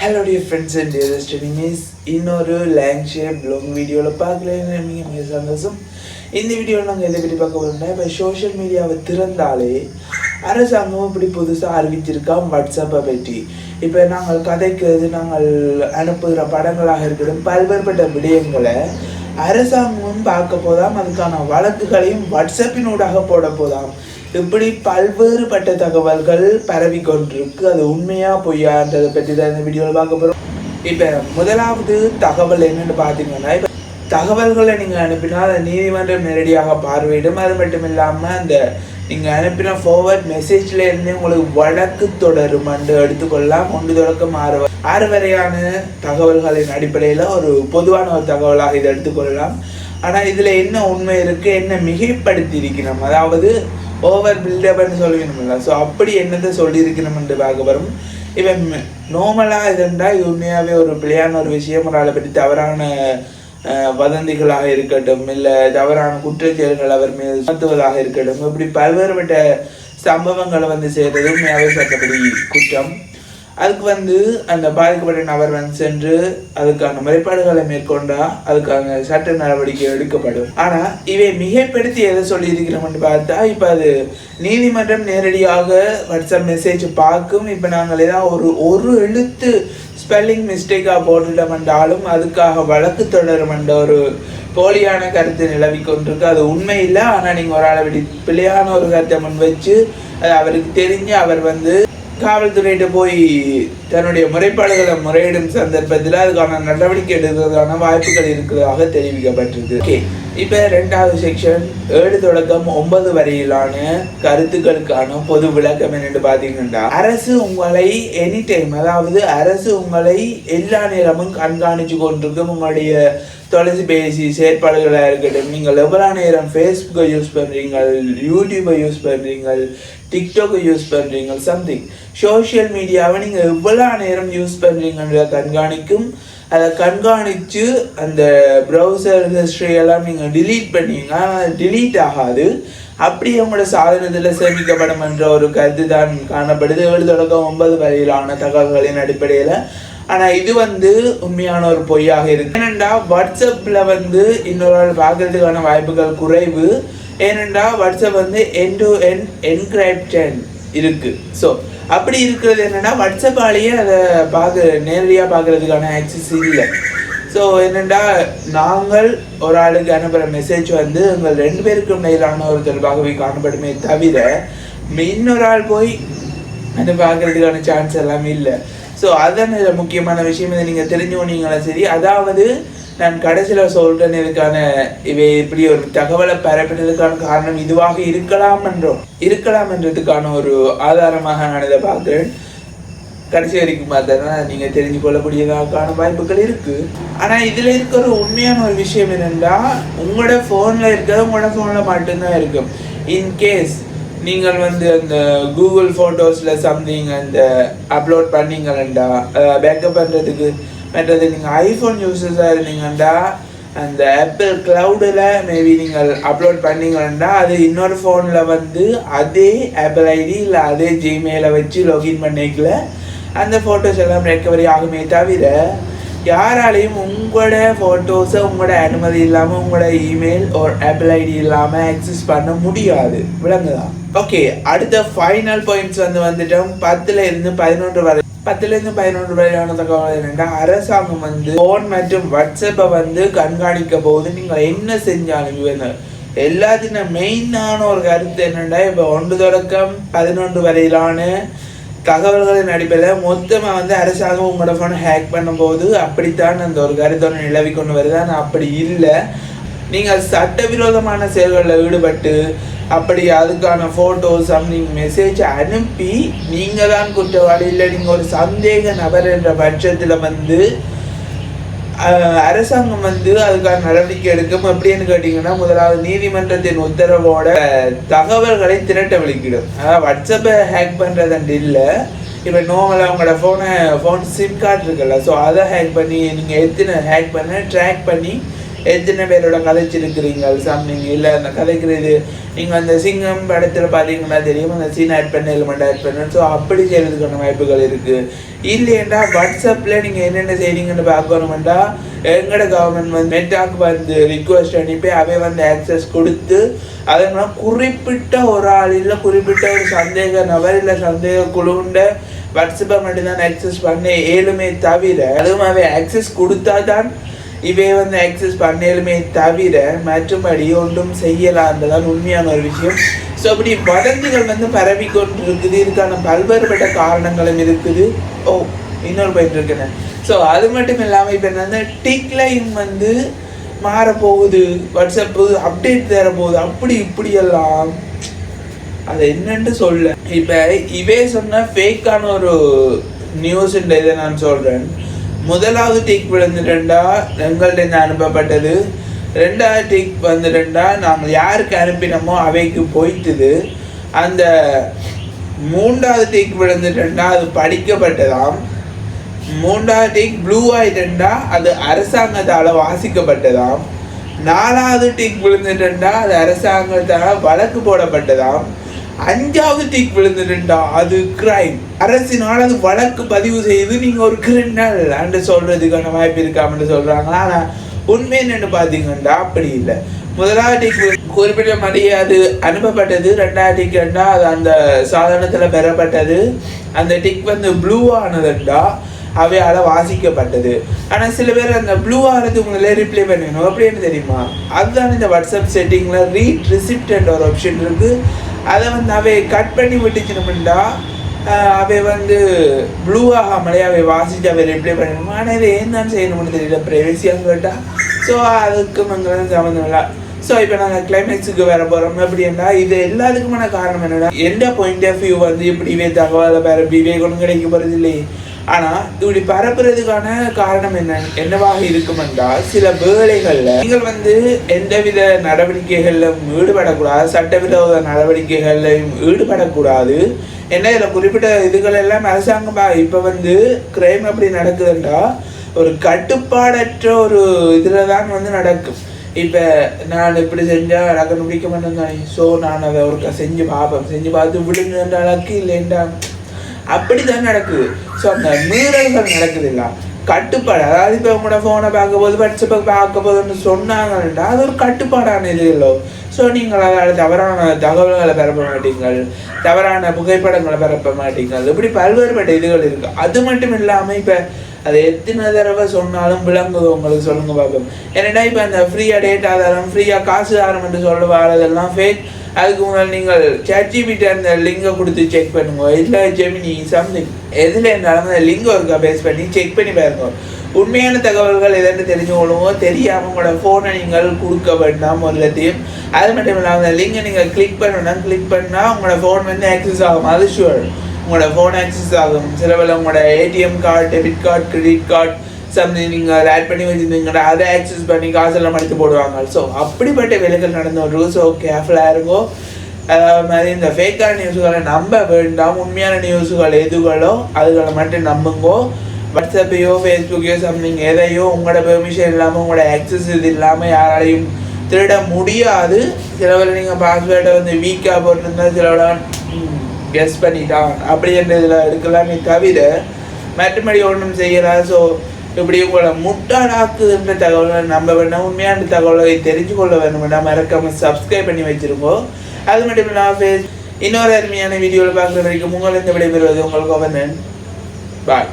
Hello dear friends and dearest enemies. இன்னொரு lang shape long வீடியோவில் பார்க்கல மிக சந்தோஷம். இந்த வீடியோவில் நாங்கள் எதை பற்றி பார்க்க போகிறோம்னா, இப்போ சோஷியல் மீடியாவை திறந்தாலே அரசாங்கம் இப்படி புதுசாக அறிவிச்சிருக்கோம் வாட்ஸ்அப்பை பற்றி. இப்போ நாங்கள் கதைக்கிறது, நாங்கள் அனுப்புகிற படங்களாக இருக்கட்டும், பல்வேறுபட்ட விடயங்களை அரசாங்கமும் பார்க்க போதாம், அதுக்கான வழக்குகளையும் வாட்ஸ்அப்பினூடாக போட போதாம். இப்படி பல்வேறுபட்ட தகவல்கள் பரவி கொண்டிருக்கு. அது உண்மையா பொய்யான்றதை பற்றி தான் இந்த வீடியோவில் பார்க்க போகிறோம். இப்போ முதலாவது தகவல் என்னென்னு பார்த்தீங்கன்னா, இப்போ தகவல்களை நீங்கள் அனுப்பினா அதை நீதிமன்றம் நேரடியாக பார்வையிடும். அது மட்டும் இல்லாமல் அந்த நீங்கள் அனுப்பின ஃபார்வர்ட் மெசேஜில் இருந்து உங்களுக்கு வழக்கு தொடரும் என்று எடுத்துக்கொள்ளலாம். 1 தொடக்கம் 6 வரையான தகவல்களின் அடிப்படையில் ஒரு பொதுவான ஒரு தகவலாக இதை எடுத்துக்கொள்ளலாம். ஆனால் இதில் என்ன உண்மை இருக்குது, என்ன மிகைப்படுத்தி இருக்கிறோம், அதாவது ஓவர் பில்டப்னு சொல்லிக்கணும்ல. ஸோ அப்படி என்னத்தை சொல்லியிருக்கணும்னு பார்க்க வரும். இவன் நார்மலாக இருந்தால் இது உண்மையாகவே ஒரு பிள்ளையான ஒரு விஷயம், ஒரு ஆளை பற்றி தவறான வதந்திகளாக இருக்கட்டும், இல்லை தவறான குற்றச்செயல்கள் அவர் மீது சுமத்துவதாக இருக்கட்டும், இப்படி பல்வேறுபட்ட சம்பவங்களை செய்கிறது உண்மையாகவே சட்டப்படி குற்றம். அதுக்கு அந்த பாதிக்கப்பட்ட நபர் சென்று அதுக்கான முறைப்பாடுகளை மேற்கொண்டா அதுக்கான சட்ட நடவடிக்கை எடுக்கப்படும். ஆனால் இவை மிகைப்படுத்தி எதை சொல்லியிருக்கிறோம்னு பார்த்தா, இப்போ அது நீதிமன்றம் நேரடியாக வாட்ஸ்அப் மெசேஜ் பார்க்கும். இப்போ நாங்கள் ஏதாவது ஒரு எழுத்து ஸ்பெல்லிங் மிஸ்டேக்காக போட்டுட்டோம்ன்றாலும் அதுக்காக வழக்கு தொடரும் என்ற ஒரு போலியான கருத்து நிலவி கொண்டிருக்கு. அது உண்மை இல்லை. ஆனால் நீங்கள் ஒரு ஆளை விட்டு பிள்ளையான ஒரு கருத்தை முன் வச்சு அது அவருக்கு தெரிஞ்சு அவர் காவல்துறையிட்ட போய் தன்னுடைய முறைப்பாடுகளை முறையிடும் சந்தர்ப்பத்தில் அதுக்கான நடவடிக்கை எடுக்கிறதுக்கான வாய்ப்புகள் இருக்கிறதாக தெரிவிக்கப்பட்டிருக்கு. ஓகே, இப்போ 2வது செக்ஷன் 7 தொடக்கம் 9 வரையிலான கருத்துக்களுக்கான பொது விளக்கம் என்னென்னு பார்த்தீங்கன்னா, அரசு உங்களை எனி டைம், அதாவது அரசு உங்களை எல்லா நேரமும் கண்காணிச்சு கொண்டிருக்கும். உங்களுடைய தொலைபேசி செயற்பாடுகளாக இருக்கட்டும், நீங்கள் எவ்வளோ நேரம் ஃபேஸ்புக்கை யூஸ் பண்ணுறீங்க, யூடியூப்பை யூஸ் பண்ணுறீங்க, டிக்டாக்கை யூஸ் பண்ணுறீங்க, சம்திங் சோஷியல் மீடியாவை நீங்கள் எவ்வளோ நேரம் யூஸ் பண்ணுறீங்கன்றத கண்காணிக்கும். அதை கண்காணித்து அந்த ப்ரௌசர் ஹிஸ்ட்ரியெல்லாம் நீங்கள் டிலீட் பண்ணுவீங்க. ஆனால் டிலீட் ஆகாது, அப்படியே உங்களோட சாதனத்தில் சேமிக்கப்படும் என்ற ஒரு கருத்து தான் காணப்படுது 7 தொடக்கம் 9 வரையிலான தகவல்களின் அடிப்படையில். ஆனால் இது உண்மையான ஒரு பொய்யாக இருக்கு. ஏனென்றா வாட்ஸ்அப்பில் இன்னொரு ஆள் பார்க்கறதுக்கான வாய்ப்புகள் குறைவு. ஏனென்றா WhatsApp end to end encryption இருக்கு. ஸோ அப்படி இருக்கிறது என்னென்னா, வாட்ஸ்அப்பாலேயே அதை நேரடியாக பார்க்கறதுக்கான ஆக்சஸ் இல்லை. ஸோ என்னென்னா, நாங்கள் ஒரு ஆளுக்கு அனுப்புகிற மெசேஜ் உங்கள் 2 பேருக்கும் இடையிலான ஒரு தொடர்பாகவே காணப்படுமே தவிர இன்னொரு ஆள் போய் அதை பார்க்கறதுக்கான சான்ஸ் எல்லாமே இல்லை. ஸோ அதுதான் முக்கியமான விஷயம். இதை நீங்கள் தெரிஞ்சுக்கொண்டீங்களா? சரி, அதாவது நான் கடைசியில் சொல்கிறேன், இதுக்கான இவை இப்படி ஒரு தகவலை பரப்பினதுக்கான காரணம் இதுவாக இருக்கலாம் என்றதுக்கான ஒரு ஆதாரமாக நான் இதை பார்க்குறேன். கடைசி வரைக்கும் பார்த்தா நீங்கள் தெரிஞ்சு கொள்ளக்கூடியதாக்கான வாய்ப்புகள் இருக்குது. ஆனால் இதில் இருக்கிற உண்மையான ஒரு விஷயம் என்னென்னா, உங்களோட ஃபோனில் இருக்கிறது உங்களோட ஃபோனில் மட்டும்தான் இருக்கும். இன்கேஸ் நீங்கள் அந்த கூகுள் ஃபோட்டோஸில் சம்திங் அந்த அப்லோட் பண்ணிங்களா, பேக்கப் பண்ணுறதுக்கு மற்றது நீங்கள் ஐஃபோன் யூஸர்ஸாக இருந்தீங்கன்னா அந்த ஆப்பிள் க்ளவுடில் மேபி நீங்கள் அப்லோட் பண்ணிங்கன்னா அது இன்னொரு ஃபோனில் அதே ஆப்பிள் ஐடி இல்லை அதே ஜிமெயிலை வச்சு லாகின் பண்ணிக்கல அந்த ஃபோட்டோஸ் எல்லாம் ரெக்கவரி ஆகுமே தவிர யாராலையும் உங்களோட ஃபோட்டோஸை உங்களோட அனுமதி இல்லாமல் உங்களோட இமெயில் ஒரு ஆப்பிள் ஐடி இல்லாமல் ஆக்சஸ் பண்ண முடியாது. விளங்குதா? ஓகே, அடுத்த ஃபைனல் பாயிண்ட்ஸ் வந்துட்டோம். 10ல் இருந்து 11 வரையான தகவல் என்னென்னா, அரசாங்கம் ஃபோன் மற்றும் வாட்ஸ்அப்பை கண்காணிக்க போகுது. நீங்கள் என்ன செஞ்சாலும் எல்லாத்தையும் மெயினான ஒரு கருத்து என்னென்னா, இப்போ 1 தொடக்கம் 11 வரையிலான தகவல்களின் அடிப்படையில் மொத்தமாக அரசாங்கம் உங்களோட ஃபோனை ஹேக் பண்ணும்போது அப்படித்தான் அந்த ஒரு கருத்தோட நிலவி கொண்டு வருது. ஆனால் அப்படி இல்லை. நீங்கள் சட்டவிரோதமான செயல்களில் ஈடுபட்டு அப்படி அதுக்கான ஃபோட்டோஸ் சம்திங் மெசேஜ் அனுப்பி நீங்கள் தான் குற்றவாளி, இல்லை நீங்கள் ஒரு சந்தேக நபர் என்ற பட்சத்தில் அரசாங்கம் அதுக்கான நடவடிக்கை எடுக்கும். எப்படின்னு கேட்டிங்கன்னா, முதலாவது நீதிமன்றத்தின் உத்தரவோட தகவல்களை திரட்ட விழிக்கிடும். அதாவது வாட்ஸ்அப்பை ஹேக் பண்ணுறதுண்டு இல்லை. இப்போ நார்மலாக உங்களோட ஃபோன் சிம் கார்டு இருக்குல்ல, ஸோ அதை ஹேக் பண்ணி நீங்கள் ஹேக் பண்ண ட்ராக் பண்ணி எத்தனை பேரோட கதைச்சிருக்கிறீங்க சம்திங் இல்லை அந்த கதைக்கிறது நீங்கள் அந்த சிங்கம் படத்தில் பார்த்தீங்கன்னா தெரியும் அந்த சீன் ஆட் பண்ண எலிமெண்ட் ஆட் பண்ண ஸோ அப்படி செய்கிறதுக்கான வாய்ப்புகள் இருக்குது. இல்லையண்டா வாட்ஸ்அப்பில் நீங்கள் என்னென்ன செய்றீங்கன்னு பார்க்கணுமெண்டா எங்களோட கவர்மெண்ட் வந்து மெட்டாக்கு வந்து ரிக்வஸ்ட் அனுப்பி அவை வந்து ஆக்சஸ் கொடுத்து அதனால் குறிப்பிட்ட ஒரு ஆள் இல்லை குறிப்பிட்ட ஒரு சந்தேக நபர் இல்லை சந்தேக குழுண்ட வாட்ஸ்அப்பை மட்டும்தான் ஆக்சஸ் பண்ண ஏழுமே தவிர அதுவும் அவை ஆக்சஸ் கொடுத்தா தான் இவை வந்து ஆக்சஸ் பண்ணலுமே தவிர மற்றபடி ஒன்றும் செய்யலான்றதான் உண்மையான ஒரு விஷயம். ஸோ அப்படி வதந்திகள் வந்து பரவி கொண்டு இருக்குது. இதுக்கான பல்வேறுபட்ட காரணங்களும் இருக்குது. இன்னொரு போயிட்டு இருக்குன்னு ஸோ அது மட்டும் இல்லாமல் இப்போ என்னன்னா டிக்லைன் வந்து மாறப்போகுது, வாட்ஸ்அப்பு அப்டேட் தரப்போகுது, அப்படி இப்படியெல்லாம் அது என்னன்னு சொல்ல. இப்போ இவே சொன்ன ஃபேக்கான ஒரு நியூஸ்ன்ற இதை நான் சொல்கிறேன். முதலாவது டிக் விழுந்துட்டா எங்கள்கிட்ட அனுப்பப்பட்டது, ரெண்டாவது டிக் வந்துட்டா நாங்கள் யாருக்கு அனுப்பினோமோ அவைக்கு போயிட்டுது. அந்த மூன்றாவது டிக் விழுந்துட்டா அது படிக்கப்பட்டதாம். மூன்றாவது டிக் ப்ளூ ஆகிட்டா அது அரசாங்கத்தால் வாசிக்கப்பட்டதாம். நாலாவது டிக் விழுந்துட்டா அது அரசாங்கத்தால் வழக்கு போடப்பட்டதாம். அஞ்சாவது டிக் விழுந்துட்டா அது கிரைம், அரசினால் அது வழக்கு பதிவு செய்து நீங்கள் ஒரு கிரிமினல் அன்று சொல்கிறதுக்கான வாய்ப்பு இருக்காமன்னு சொல்கிறாங்க. ஆனால் உண்மை என்னென்னு பார்த்தீங்கன்னா அப்படி இல்லை. முதலாவது டிக் குறிப்பிட்ட மாதிரியே அது அனுப்பப்பட்டது. ரெண்டாவது டிக்னா அது அந்த சாதனத்தில் பெறப்பட்டது. அந்த டிக் வந்து ப்ளூ ஆனதுண்டா அவையால் வாசிக்கப்பட்டது. ஆனால் சில பேர் அந்த ப்ளூ ஆனது உங்களே ரிப்ளை பண்ணணும் அப்படின்னு தெரியுமா? அதுதான் இந்த வாட்ஸ்அப் செட்டிங்கில் ரீட் ரிசிப்ட் என்ற ஒரு ஆப்ஷன் இருக்குது. அதை வந்து அவை கட் பண்ணி விட்டுச்சுனோம்டா அவை வந்து ப்ளூ ஆகாமலே அவை வாசித்து அவை ரிப்ளை பண்ணணும். ஆனால் இதை ஏன் தான் செய்யணும்னு தெரியல, ப்ரைவசியாக கேட்டால். ஸோ அதுக்கும் எங்களுக்கு சம்மந்தம் இல்லை. ஸோ இப்போ நாங்கள் கிளைமேக்ஸுக்கு வர போகிறோம். அப்படின்னா இது எல்லாத்துக்குமான காரணம் என்னென்னா எந்த பாயிண்ட் ஆஃப் வியூ வந்து இப்படிவே தகவலை பரப்பிவே கொண்டு கிடைக்க போகிறது இல்லை. ஆனால் இப்படி பரப்புறதுக்கான காரணம் என்னவாக இருக்குமென்றா சில வேளைகளில் நீங்கள் வந்து எந்தவித நடவடிக்கைகளிலும் ஈடுபடக்கூடாது, சட்டவிரோத நடவடிக்கைகளிலும் ஈடுபடக்கூடாது. என்ன இதில் குறிப்பிட்ட இதுகள் எல்லாம் அரசாங்கம் இப்போ வந்து கிரைம் அப்படி நடக்குதுன்றா ஒரு கட்டுப்பாடற்ற ஒரு இதில் தான் வந்து நடக்கும். இப்போ நான் இப்படி செஞ்சால் நடக்க முடிக்க மாட்டேன் தானே. ஸோ நான் அதை ஒரு செஞ்சு பார்ப்பேன், செஞ்சு பார்த்து விடுங்கன்ற அளவுக்கு இல்லைண்டா அப்படி தான் நடக்குது. ஸோ அந்த மீறல்கள் நடக்குது இல்லை கட்டுப்பாடு. அதாவது இப்போ உங்களோட ஃபோனை பார்க்க போது வாட்ஸ்அப்பை பார்க்க போதுன்னு சொன்னாங்கன்னா அது ஒரு கட்டுப்பாடான இது இல்லை. ஸோ நீங்கள் அதால் தவறான தகவல்களை பரப்ப மாட்டீங்கள், தவறான புகைப்படங்களை பரப்ப மாட்டீங்கள், இப்படி பல்வேறுபட்ட இதுகள் இருக்குது. அது மட்டும் இல்லாமல் இப்போ அது எத்தனை தடவை சொன்னாலும் விளங்குது உங்களுக்கு சொல்லுங்க பார்ப்போம். ஏன்னா இப்போ அந்த ஃப்ரீயாக டேட்டா தரம் ஃப்ரீயாக காசு தரம் என்று சொல்ல வரதெல்லாம் ஃபேக். அதுக்கு முன்னாடி நீங்கள் ChatGPT அந்த லிங்கை கொடுத்து செக் பண்ணுங்க, இல்லை ஜெமினி சம்திங் எதில் இருந்தாலும் அந்த லிங்கை ஒருக்கா பேஸ் பண்ணி செக் பண்ணி பாருங்க. உண்மையான தகவல்கள் எதுன்னு தெரிஞ்சுக்கொள்ளுங்க. தெரியாமல் உங்களோட ஃபோனை நீங்கள் கொடுக்க வேண்டாம் எல்லாத்தையும். அது மட்டும் இல்லாமல் அந்த லிங்கை நீங்கள் கிளிக் பண்ணணும். கிளிக் பண்ணால் உங்களோட ஃபோன் வந்து ஆக்சஸ் ஆகும், அது ஷுவர் உங்களோட ஃபோன் ஆக்சஸ் ஆகும். சில வேளை உங்களோட ATM card, debit card, credit card something நீங்கள் ஆட் பண்ணி வச்சுருந்தீங்கன்னா அதை ஆக்சஸ் பண்ணி காசெல்லாம் எடுத்து போடுவாங்க. ஸோ அப்படிப்பட்ட வேலைகள் நடந்து வரும். ஸோ கேர்ஃபுல்லாக இருக்கும். மாதிரி இந்த ஃபேக்கான நியூஸுகளை நம்ப வேண்டாம். உண்மையான நியூஸுகள் எதுகளோ அதுகளை மட்டும் நம்புங்கோ. வாட்ஸ்அப்பையோ ஃபேஸ்புக்கையோ சம்திங் எதையோ உங்களோட பெர்மிஷன் இல்லாமல் உங்களோட ஆக்சஸ் இது இல்லாமல் யாராலையும் திருட முடியாது. சிலவில் நீங்கள் பாஸ்வேர்டை வந்து வீக்காக போட்டிருந்தால் சிலவில் கெஸ் பண்ணிட்டான் அப்படின்ற இதில் எடுக்கலாமே தவிர மற்றபடி ஒன்றும் செய்யலாம். ஸோ இப்படி உங்களை முட்டாளாக்குதுன்ற தகவலை நம்ப வேண்டாம். உண்மையான தகவலை தெரிஞ்சு கொள்ள வேண்டும் வேண்டாம். மறக்காமல் சப்ஸ்கிரைப் பண்ணி வச்சுருக்கோம். அது மட்டும் இல்லாமல் இன்னொரு அருமையான வீடியோவில் பார்க்குற வரைக்கும் உங்களை இந்த விடைபெறுவது உங்களுக்கு பாய்.